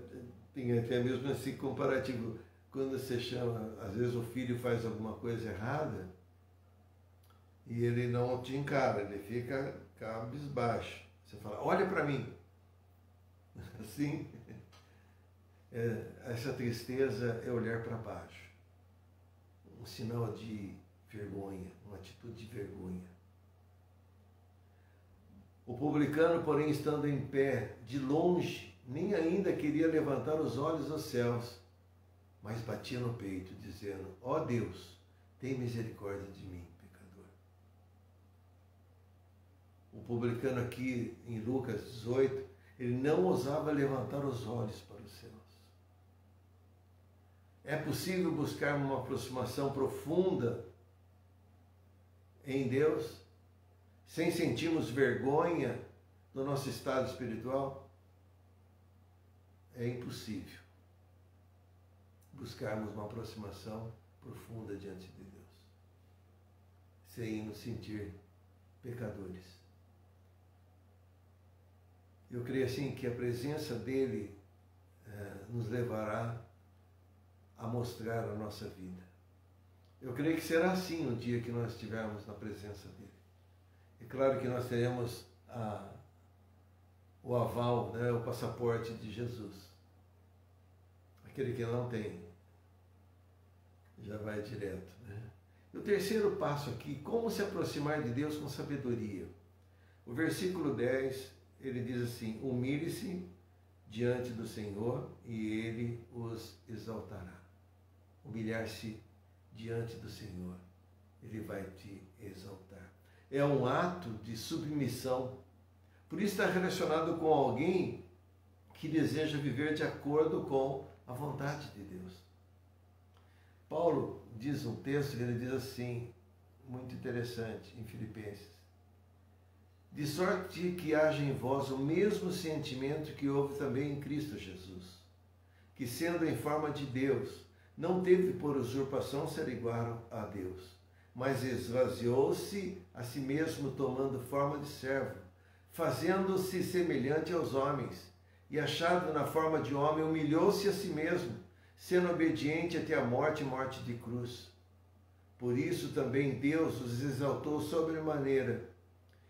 tem até mesmo esse comparativo, quando você chama, às vezes o filho faz alguma coisa errada e ele não te encara, ele fica cabisbaixo. Você fala, olha para mim. Assim, essa tristeza é olhar para baixo. Um sinal de vergonha, uma atitude de vergonha. O publicano, porém, estando em pé, de longe, nem ainda queria levantar os olhos aos céus, mas batia no peito, dizendo, ó Deus, tem misericórdia de mim, pecador. O publicano aqui, em Lucas 18, ele não ousava levantar os olhos para os céus. É possível buscar uma aproximação profunda em Deus sem sentirmos vergonha do nosso estado espiritual, é impossível buscarmos uma aproximação profunda diante de Deus, sem nos sentir pecadores. Eu creio assim que a presença dele nos levará a mostrar a nossa vida. Eu creio que será assim no dia que nós estivermos na presença dele. É claro que nós teremos o aval, né, o passaporte de Jesus. Aquele que não tem, já vai direto. Né? E o terceiro passo aqui, como se aproximar de Deus com sabedoria. O versículo 10, ele diz assim: humilhe-se diante do Senhor e Ele os exaltará. Humilhar-se diante do Senhor, Ele vai te exaltar. É um ato de submissão. Por isso está relacionado com alguém que deseja viver de acordo com a vontade de Deus. Paulo diz um texto, ele diz assim, muito interessante, em Filipenses: de sorte que haja em vós o mesmo sentimento que houve também em Cristo Jesus, que sendo em forma de Deus, não teve por usurpação ser igual a Deus, mas esvaziou-se a si mesmo, tomando forma de servo, fazendo-se semelhante aos homens, e achado na forma de homem, humilhou-se a si mesmo, sendo obediente até a morte e morte de cruz. Por isso também Deus os exaltou sobremaneira,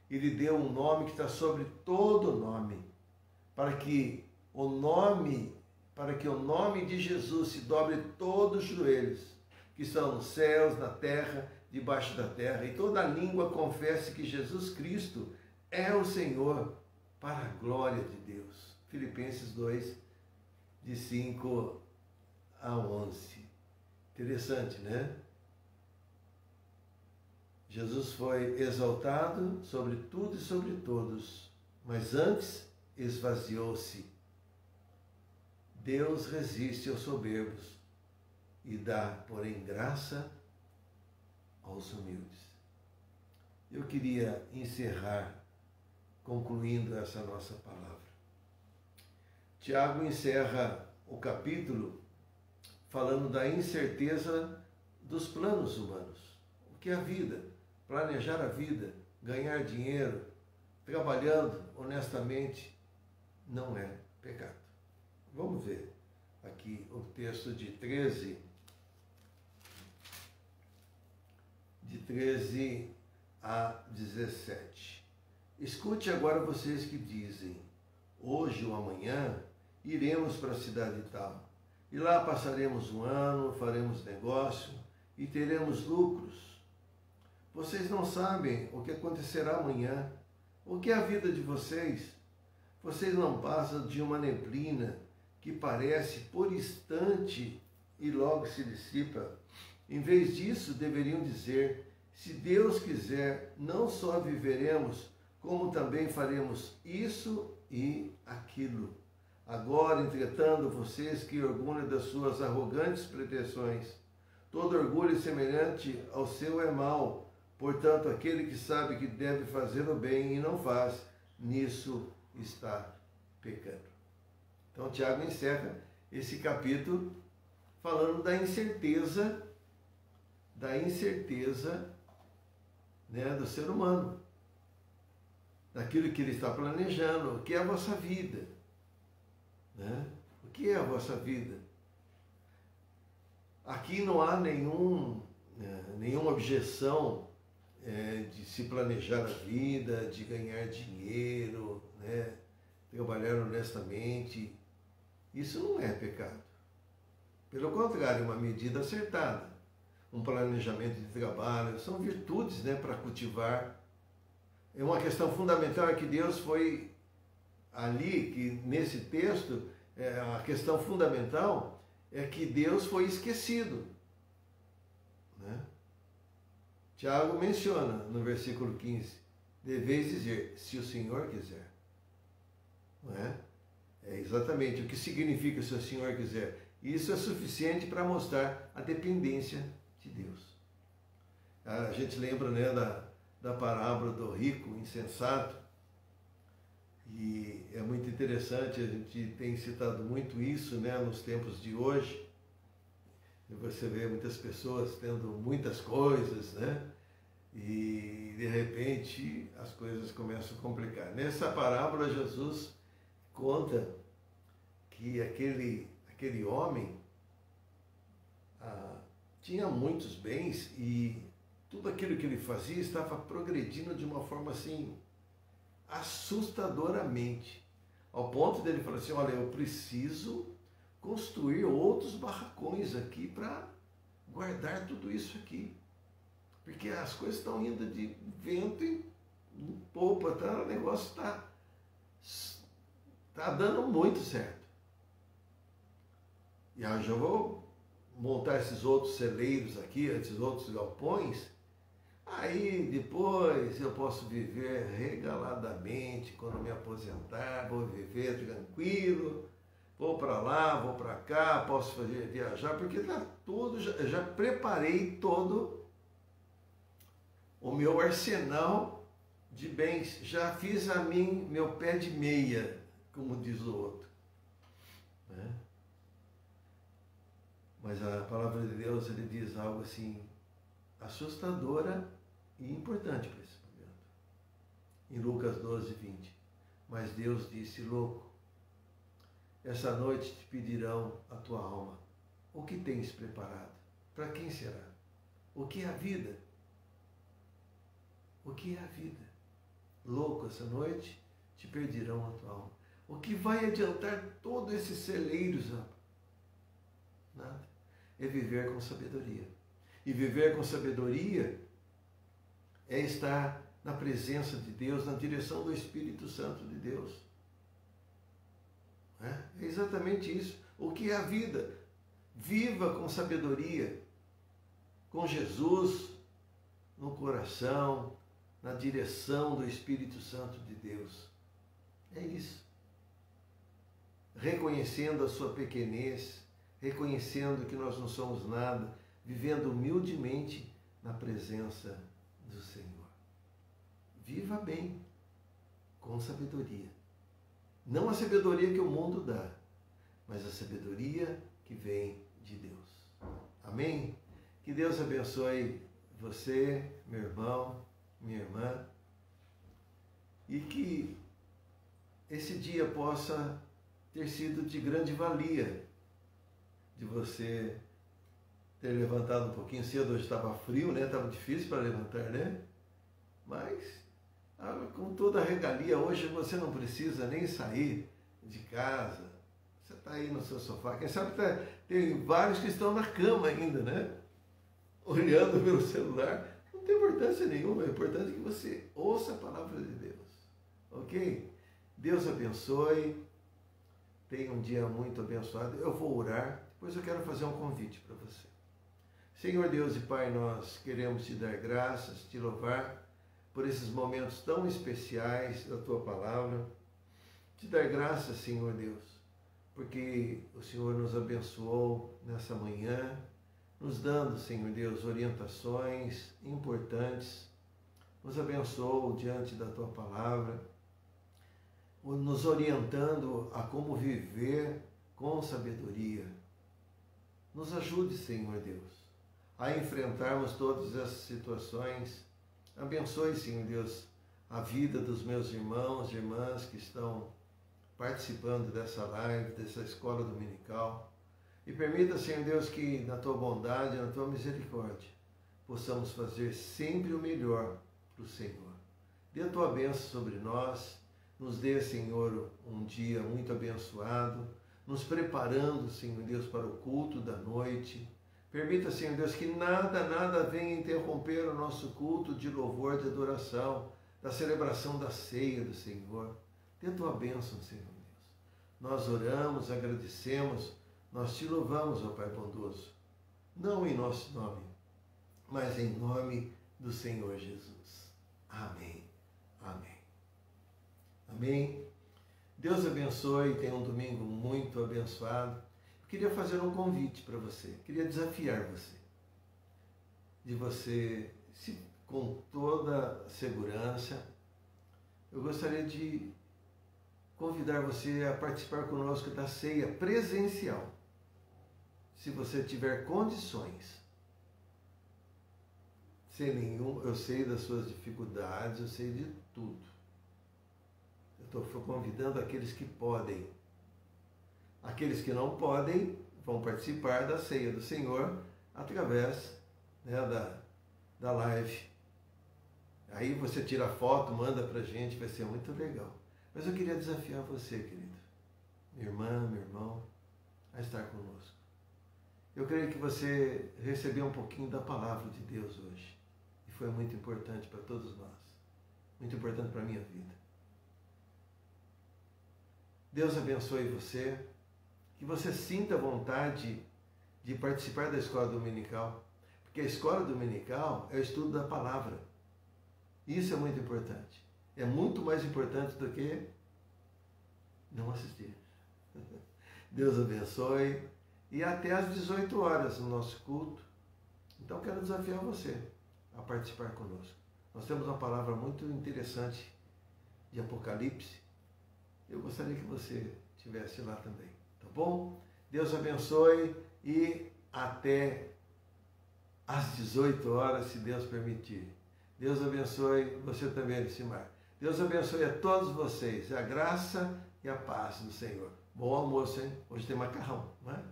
e lhe deu um nome que está sobre todo nome, para que o nome de Jesus se dobre todos os joelhos, que estão nos céus, na terra, debaixo da terra, e toda língua confesse que Jesus Cristo é o Senhor, para a glória de Deus. Filipenses 2, de 5 a 11. Interessante, né? Jesus foi exaltado sobre tudo e sobre todos, mas antes esvaziou-se. Deus resiste aos soberbos e dá, porém, graça aos humildes. Eu queria encerrar concluindo essa nossa palavra. Tiago encerra o capítulo falando da incerteza dos planos humanos. O que é a vida? Planejar a vida, ganhar dinheiro, trabalhando honestamente, não é pecado. Vamos ver aqui o texto de 13 a 17. Escute agora vocês que dizem: hoje ou amanhã iremos para a cidade tal, e lá passaremos um ano, faremos negócio e teremos lucros. Vocês não sabem o que acontecerá amanhã. O que é a vida de vocês? Vocês não passam de uma neblina que parece por instante e logo se dissipa. Em vez disso, deveriam dizer: se Deus quiser, não só viveremos, como também faremos isso e aquilo. Agora, entretanto, vocês que orgulham das suas arrogantes pretensões, todo orgulho semelhante ao seu é mau. Portanto, aquele que sabe que deve fazer o bem e não faz, nisso está pecando. Então, Tiago encerra esse capítulo falando da incerteza, né, do ser humano, daquilo que ele está planejando. O que é a vossa vida? Né? O que é a vossa vida? Aqui não há nenhuma objeção de se planejar a vida, de ganhar dinheiro, né? Trabalhar honestamente. Isso não é pecado. Pelo contrário, é uma medida acertada. Um planejamento de trabalho, são virtudes, né, para cultivar. É uma questão fundamental que Deus foi ali, que nesse texto, a questão fundamental é que Deus foi esquecido. Né? Tiago menciona no versículo 15, deveis dizer, se o Senhor quiser. Não é? É exatamente o que significa se o Senhor quiser. Isso é suficiente para mostrar a dependência de Deus. A gente lembra, né, da parábola do rico insensato. E é muito interessante, a gente tem citado muito isso, né, nos tempos de hoje. E você vê muitas pessoas tendo muitas coisas, né? E de repente as coisas começam a complicar. Nessa parábola, Jesus conta que aquele homem tinha muitos bens e tudo aquilo que ele fazia estava progredindo de uma forma assim assustadoramente, ao ponto dele falar assim: olha, eu preciso construir outros barracões aqui para guardar tudo isso aqui, porque as coisas estão indo de vento em popa, tá? O negócio tá dando muito certo. E eu já vou montar esses outros celeiros aqui, esses outros galpões. Aí depois eu posso viver regaladamente, quando me aposentar, vou viver tranquilo, vou para lá, vou para cá, posso viajar, porque tá tudo, já preparei todo o meu arsenal de bens, já fiz a mim meu pé de meia, como diz o outro. Né? Mas a palavra de Deus, ele diz algo assim, assustadora e importante para esse momento. Em Lucas 12, 20. Mas Deus disse: louco, essa noite te pedirão a tua alma. O que tens preparado? Para quem será? O que é a vida? O que é a vida? Louco, essa noite te pedirão a tua alma. O que vai adiantar todos esses celeiros? Nada. É viver com sabedoria. E viver com sabedoria é estar na presença de Deus, na direção do Espírito Santo de Deus. É exatamente isso. O que é a vida? Viva com sabedoria, com Jesus no coração, na direção do Espírito Santo de Deus. É isso. Reconhecendo a sua pequenez, reconhecendo que nós não somos nada, vivendo humildemente na presença do Senhor. Viva bem, com sabedoria. Não a sabedoria que o mundo dá, mas a sabedoria que vem de Deus. Amém? Que Deus abençoe você, meu irmão, minha irmã, e que esse dia possa ter sido de grande valia, de você ter levantado um pouquinho cedo. Hoje estava frio, né? Estava difícil para levantar, né? Mas com toda a regalia, hoje você não precisa nem sair de casa. Você está aí no seu sofá. Quem sabe tem vários que estão na cama ainda, né? Olhando pelo celular. Não tem importância nenhuma. O importante é que você ouça a palavra de Deus. Ok? Deus abençoe. Tenha um dia muito abençoado. Eu vou orar. Depois eu quero fazer um convite para você. Senhor Deus e Pai, nós queremos te dar graças, te louvar por esses momentos tão especiais da Tua Palavra. Te dar graças, Senhor Deus, porque o Senhor nos abençoou nessa manhã, nos dando, Senhor Deus, orientações importantes, nos abençoou diante da Tua Palavra, nos orientando a como viver com sabedoria. Nos ajude, Senhor Deus, a enfrentarmos todas essas situações. Abençoe, Senhor Deus, a vida dos meus irmãos e irmãs que estão participando dessa live, dessa escola dominical. E permita, Senhor Deus, que na Tua bondade, na Tua misericórdia, possamos fazer sempre o melhor para o Senhor. Dê a Tua bênção sobre nós, nos dê, Senhor, um dia muito abençoado, nos preparando, Senhor Deus, para o culto da noite. Permita, Senhor Deus, que nada venha interromper o nosso culto de louvor, de adoração, da celebração da ceia do Senhor. Dê a Tua bênção, Senhor Deus. Nós oramos, agradecemos, nós te louvamos, ó Pai bondoso, não em nosso nome, mas em nome do Senhor Jesus. Amém. Amém. Amém. Deus abençoe, tenha um domingo muito abençoado. Eu queria fazer um convite para você, queria desafiar você, de você se com toda segurança, eu gostaria de convidar você a participar conosco da ceia presencial. Se você tiver condições, sem nenhum, eu sei das suas dificuldades, eu sei de tudo. Eu estou convidando aqueles que podem. Aqueles que não podem vão participar da ceia do Senhor através, né, da live. Aí você tira a foto, manda pra gente, vai ser muito legal. Mas eu queria desafiar você, querido, minha irmã, meu irmão, a estar conosco. Eu creio que você recebeu um pouquinho da palavra de Deus hoje. E foi muito importante para todos nós. Muito importante para a minha vida. Deus abençoe você. Que você sinta vontade de participar da escola dominical. Porque a escola dominical é o estudo da palavra. Isso é muito importante. É muito mais importante do que não assistir. Deus abençoe. E até às 18 horas no nosso culto. Então quero desafiar você a participar conosco. Nós temos uma palavra muito interessante de Apocalipse. Eu gostaria que você estivesse lá também. Tá bom? Deus abençoe e até às 18 horas, se Deus permitir. Deus abençoe você também, Elcimar. Deus abençoe a todos vocês. A graça e a paz do Senhor. Bom almoço, hein? Hoje tem macarrão, não é?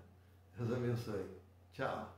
Deus abençoe. Tchau.